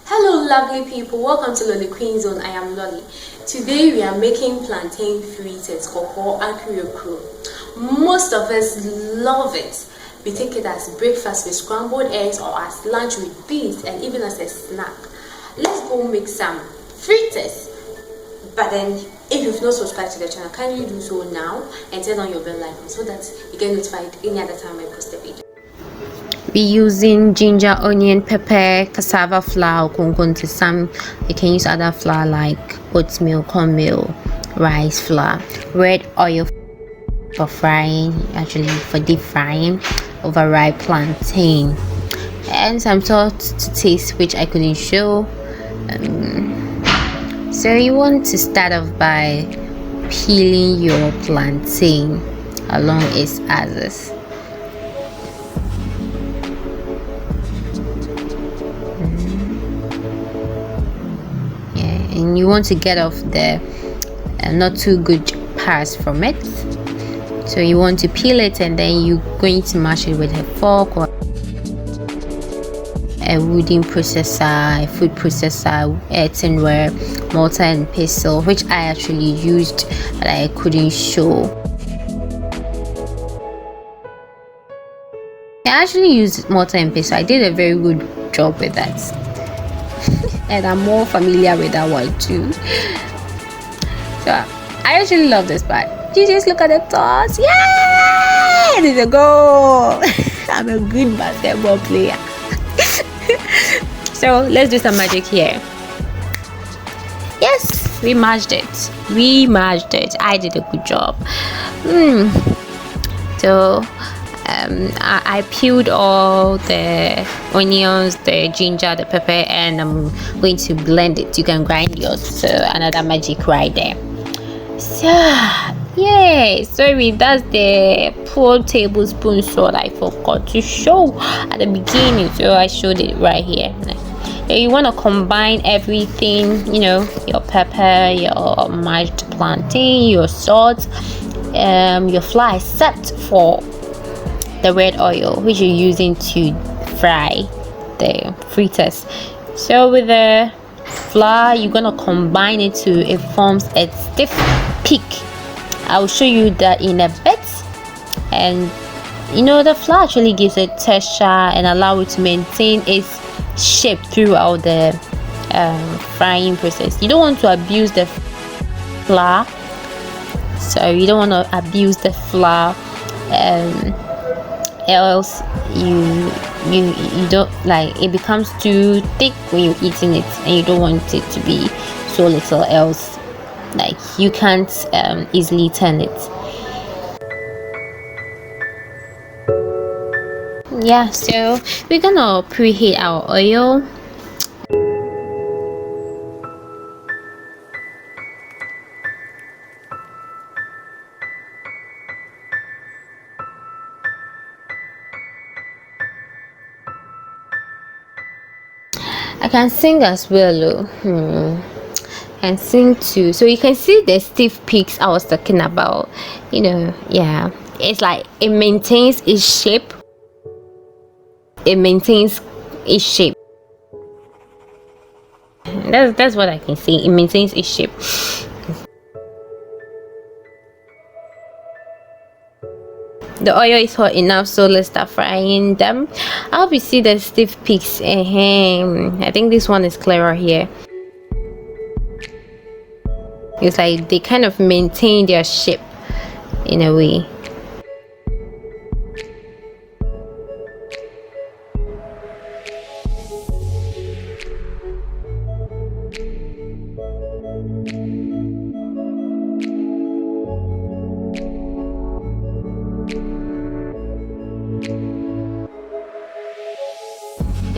Hello lovely people, welcome to Lolliqueen Zone. I am Lolli. Today we are making plantain fritters or akrakro. Most of us love it. We take it as breakfast with scrambled eggs or as lunch with beans and even as a snack. Let's go make some fritters. But then if you've not subscribed to the channel, can you do so now and turn on your bell icon so that you get notified any other time I post a video. Be using ginger, onion, pepper, cassava flour, konkonte. Some you can use other flour like oatmeal, cornmeal, rice flour, red oil for frying, actually for deep frying, overriped plantain, and some salt to taste, which I couldn't show. So you want to start off by peeling your plantain along its axis. And you want to get off the not too good parts from it, so you want to peel it and then you're going to mash it with a fork or a wooden processor, a food processor, earthenware, mortar and pestle, which I actually used but I couldn't show. I actually used mortar and pestle. I did a very good job with that. And I'm more familiar with that one too. So I actually love this part. You just look at the toss. Yay! There's a goal. I'm a good basketball player. So let's do some magic here. Yes, we mashed it. I did a good job. So I peeled all the onions, the ginger, the pepper, and I'm going to blend it. You can grind yours. So another magic right there. So yay! Sorry, that's the 4 tablespoons salt I forgot to show at the beginning, so I showed it right here. So you want to combine everything, you know, your pepper, your mashed plantain, your salt, your flour except for the red oil which you're using to fry the fritters. So with the flour, you're gonna combine it till it forms a stiff peak. I'll show you that in a bit. And you know, the flour actually gives it texture and allow it to maintain its shape throughout the frying process. You don't want to abuse the flour, so you don't want to abuse the flour, else you don't, like, it becomes too thick when you're eating it, and you don't want it to be so little, else like you can't easily turn it. Yeah, so we're gonna preheat our oil. I can sing as well. And sing too, so you can see the stiff peaks I was talking about. You know, yeah, it's like it maintains its shape. That's what I can say. It maintains its shape. The oil is hot enough, so let's start frying them. I hope you see the stiff peaks. I think this one is clearer here. It's like they kind of maintain their shape in a way.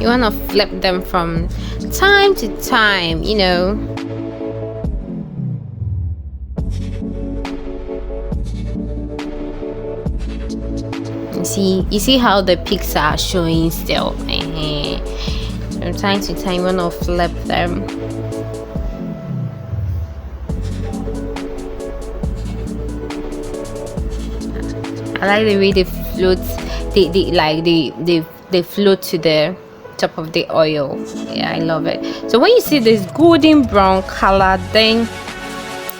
You want to flip them from time to time, you know. You see how the peaks are showing still. From time to time, you want to flip them. I like the way they float. They float to the top of the oil. Yeah, I love it. So when you see this golden brown color, then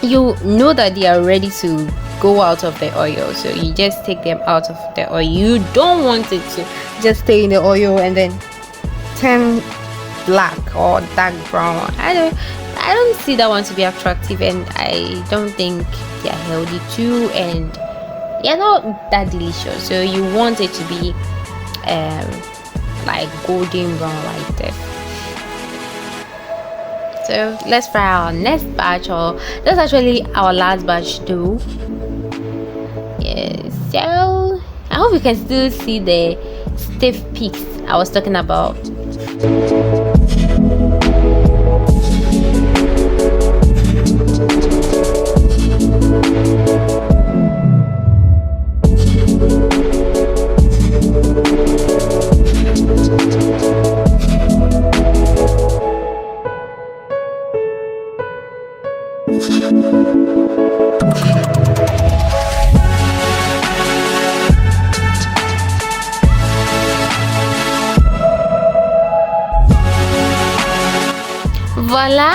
you know that they are ready to go out of the oil. So you just take them out of the oil. You don't want it to just stay in the oil and then turn black or dark brown. I don't see that one to be attractive, and I don't think they are healthy too, and they're not that delicious. So you want it to be like golden brown like this. So let's fry our next batch, or that's actually our last batch too. Yes, so I hope you can still see the stiff peaks I was talking about. Voila!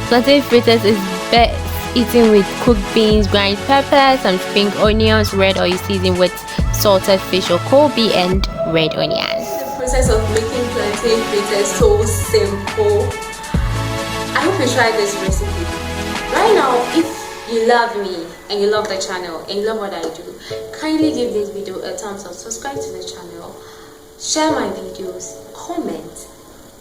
Plantain fritters is best eaten with cooked beans, ground peppers, and spring onions, red oil seasoned with salted fish or Kobe, and red onions. The process of making plantain fritters is so simple. I hope you try this recipe. Right now, if you love me and you love the channel and you love what I do, kindly give this video a thumbs up, subscribe to the channel, share my videos, comment.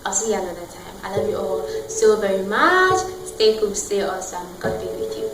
I'll see you another time. I love you all so very much. Stay cool, stay awesome. God be with you.